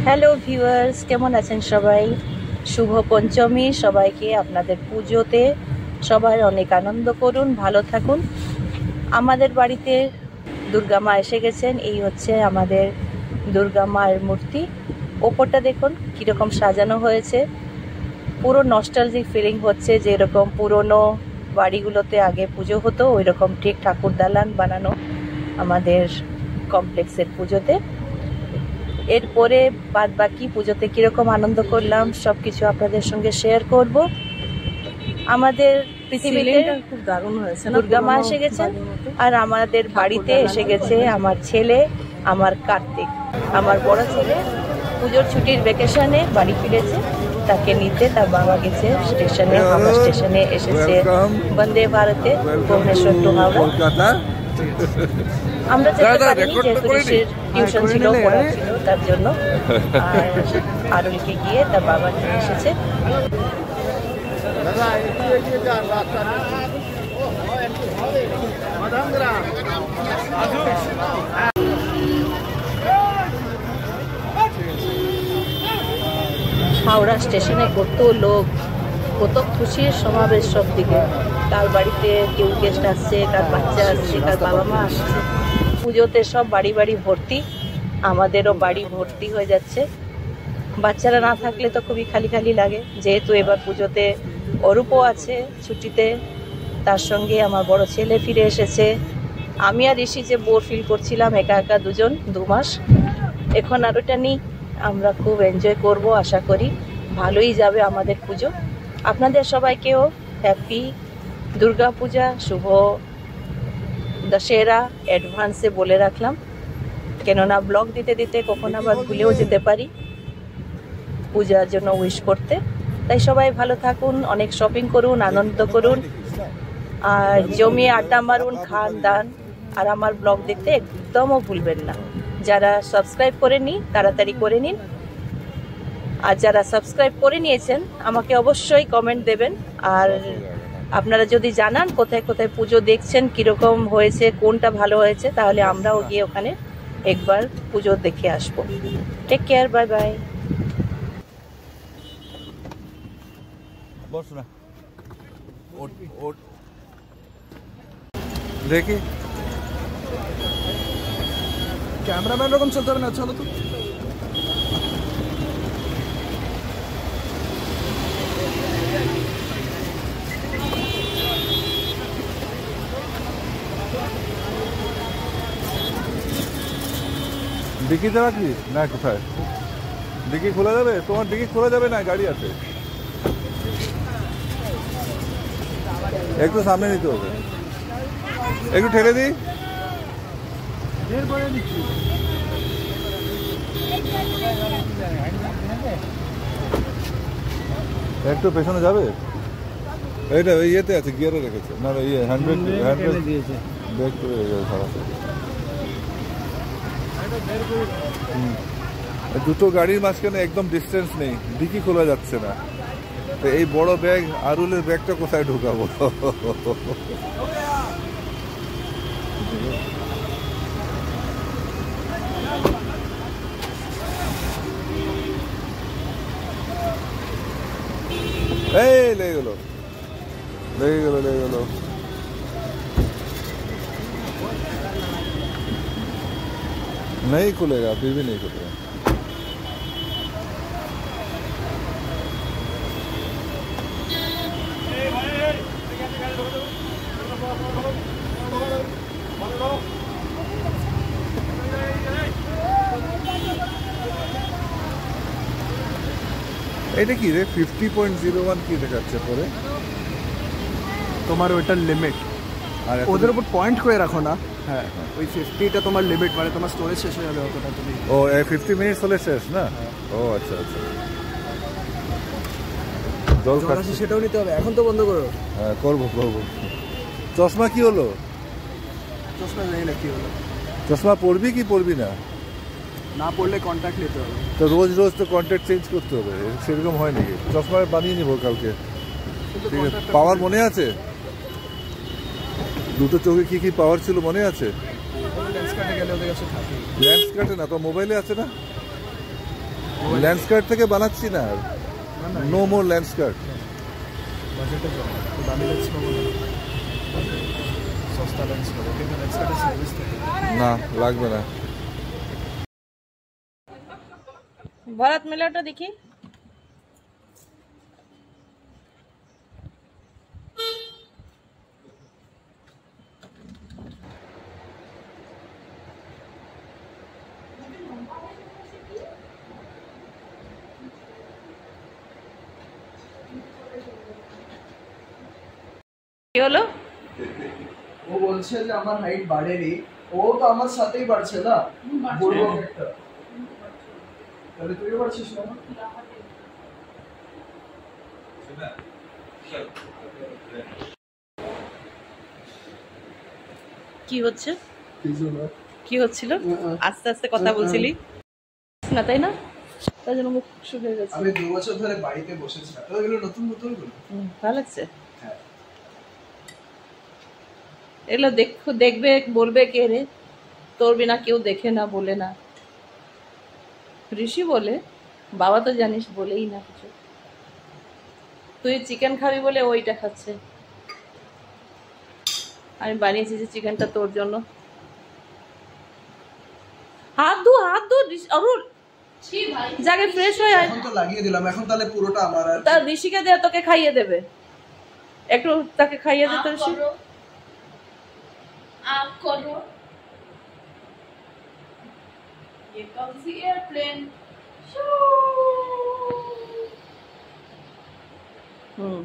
Hello viewers, কেমন আছেন সবাই? শুভ পঞ্চমী সবাইকে। আপনাদের পুজোতে সবাই অনেক আনন্দ করুন, ভালো থাকুন। আমাদের বাড়িতে দুর্গা মা এসে গেছেন। এই হচ্ছে আমাদের দুর্গা মায়ের মূর্তি। ওপরটা দেখুন কীরকম সাজানো হয়েছে। পুরো নস্টালজিক ফিলিং হচ্ছে, যেরকম পুরনো বাড়িগুলোতে আগে পুজো হতো ওই রকম ঠিক ঠাকুর দালান বানানো আমাদের কমপ্লেক্সের পুজোতে। এরপরে বাদ বাকি পুজোতে কীরকম আনন্দ করলাম সব কিছু আপনাদের সঙ্গে শেয়ার করব। আমাদের পৃথিবীতে খুব দারুণ হয়েছে, দুর্গা মা এসে গেছেন। আর আমাদের বাড়িতে এসে গেছে আমার ছেলে, আমার কার্তিক, আমার বড় ছেলে। পুজোর ছুটির ভ্যাকেশনে বাড়ি ফিরেছে, তাকে নিতে তার বাবা গেছে স্টেশনে। হাওড়া স্টেশনে এসেছে বন্দে ভারতে, ভুবনেশ্বর টু হাওড়া। আমরা যেতে পারিনি যেহেতু ঋষির টিউশন ছিল, পড়া ছিল, তার জন্য। আর আরুলকে গিয়ে তার বাবা নিয়ে এসেছে। হাওড়া স্টেশনে কত লোক, কত খুশির সমাবেশ সব দিকে। কার বাড়িতে কেউ গেস্ট আসছে, কার বাচ্চা আসছে, কার বাবা মা আসছে। পুজোতে সব বাড়ি বাড়ি ভর্তি, আমাদেরও বাড়ি ভর্তি হয়ে যাচ্ছে। বাচ্চারা না থাকলে তো খুবই খালি খালি লাগে। যেহেতু এবার পুজোতে অরূপও আছে ছুটিতে, তার সঙ্গে আমার বড় ছেলে ফিরে এসেছে। আমি আর ঋষি যে বোর ফিল করছিলাম একা একা দুজন 2 মাস, এখন আর ওটা নেই। আমরা খুব এনজয় করব, আশা করি ভালোই যাবে আমাদের পুজো। আপনাদের সবাইকেও হ্যাপি দুর্গা পূজা, শুভ দশেরা অ্যাডভান্সে বলে রাখলাম, কেননা ব্লগ দিতে দিতে কখন আবার ভুলেও যেতে পারি পূজার জন্য উইশ করতে। তাই সবাই ভালো থাকুন, অনেক শপিং করুন, আনন্দ করুন, আর জমিয়ে আড্ডা মারুন, খান দান। আর আমার ব্লগ দেখতে একদমও ভুলবেন না। যারা সাবস্ক্রাইব করেননি তাড়াতাড়ি করে নিন, আর যারা সাবস্ক্রাইব করে নিয়েছেন আমাকে অবশ্যই কমেন্ট দেবেন। আর আপনারা যদি জানান কোথায় কোথায় পুজো দেখছেন, কীরকম হয়েছে, কোনটা ভালো হয়েছে, তাহলে আমরাও গিয়ে ওখানে একবার পুজো দেখে আসবো। Take care, bye bye. দেখি ক্যামেরাম্যান রকম চলতে হবে না, চলো তো। ডিকিতে রাখবি না? কোথায় ডিকি খোলা যাবে? তোমার ডিকি খোলা যাবে না, গাড়ি আছে। একটু সামনে নিতে হবে, একটু ঠেলে দিই। একটু পেছনে যাবে। এইটা ইয়েতে আছে, গিয়ারে রেখেছে না? ইয়ে হ্যান্ডব্রেক দিয়েছে, ব্রেক করে রেখেছে সারা। দুটো গাড়ির মাঝখানে একদম ডিস্টেন্স নেই, ডিকি খোলা যাচ্ছে না। তো এই বড় ব্যাগ, আরুলের ব্যাগটা কোথায় ঢুকাবো? এই লেগে গেল, লেগে গেল, লেগে গেল। नहीं खुलेगा, फिर भी नहीं खुलेगा। এটা কি রে 50.01 কি দেখাচ্ছে পরে? তোমার ওইটার লিমিট, আর ওদের উপর পয়েন্ট করে রাখো না। হ্যাঁ, ওই 50টা তোমার লিমিট, মানে তোমার স্টোরেজ শেষ হয়ে যাবে অতটা তুমি। ও 50 মিনিট হলে শেষ না? ও আচ্ছা আচ্ছা। জল খাচ্ছি, সেটাও নিতে হবে। এখন তো বন্ধ করো। হ্যাঁ করবো করবো। চশমা কি হলো? চশমা জানি না কি হলো। চশমা পরবি কি পরবি না? না পড়লে কন্ট্যাক্ট নিতে হবে। তো রোজ রোজ তো কন্ট্যাক্ট চেঞ্জ করতে হবে, সেরকম হয় নাকি? চশমা বানিয়ে নিবো কালকে। ঠিক আছে, পাওয়ার মনে আছে? দুটো চোখে কি কি পাওয়ার ছিল মনে আছে? লেন্স কাটে গেলে ওদের কাছে থাকে। লেন্স কাটে না তো, মোবাইলে আছে না? ল্যান্ডস্কার্ট থেকে বানাচ্ছি না, নো মোর ল্যান্ডস্কার্ট। বাজেটে যাও, দামি লেন্স নেবো না, সস্তা লেন্স নেবো, কিন্তু ল্যান্ডস্কার্টের সার্ভিস থাকে না, লাগবে না। ভরত মেলাটা দেখি। কি হলো? ও বলছে যে আমার হাইট বাড়েনি, ও তো আমার সাথেই বাড়ছে না, বলবো একটা, তাহলে তুইও বাড়ছিস না? কি হচ্ছে? কিছু না। কি হচ্ছিল? আস্তে আস্তে কথা বলছিলি না, তাই না? তাই জন্য মুখ শুকিয়ে গেছে। আমি 2 বছর ধরে বাড়িতে বসেছিলাম, তো এগুলো নতুন বোতলগুলো। ভালো লাগছে। হ্যাঁ, এগুলো দেখবে, বলবে কে রে, তোর বিনা কেউ দেখে না, বলে না। ঋষি বলে, বাবা তো জানিস বলেই না কিছু। তুই চিকেন খাবি বলে ওইটা খাচ্ছে। আমি বানিয়েছি যে চিকেনটা তোর জন্য। হাত ধু অরুণ, জাগে ফ্রেশ হয়ে আয়। এখন তো লাগিয়ে দিলাম, এখন তাহলে পুরোটা আমার। আর তার ঋষিকে দে, তোকে খাইয়ে দেবে, একটু তাকে খাইয়ে দে তো ঋষি। आप करो, ये कौन सी एयरप्लेन? হুম।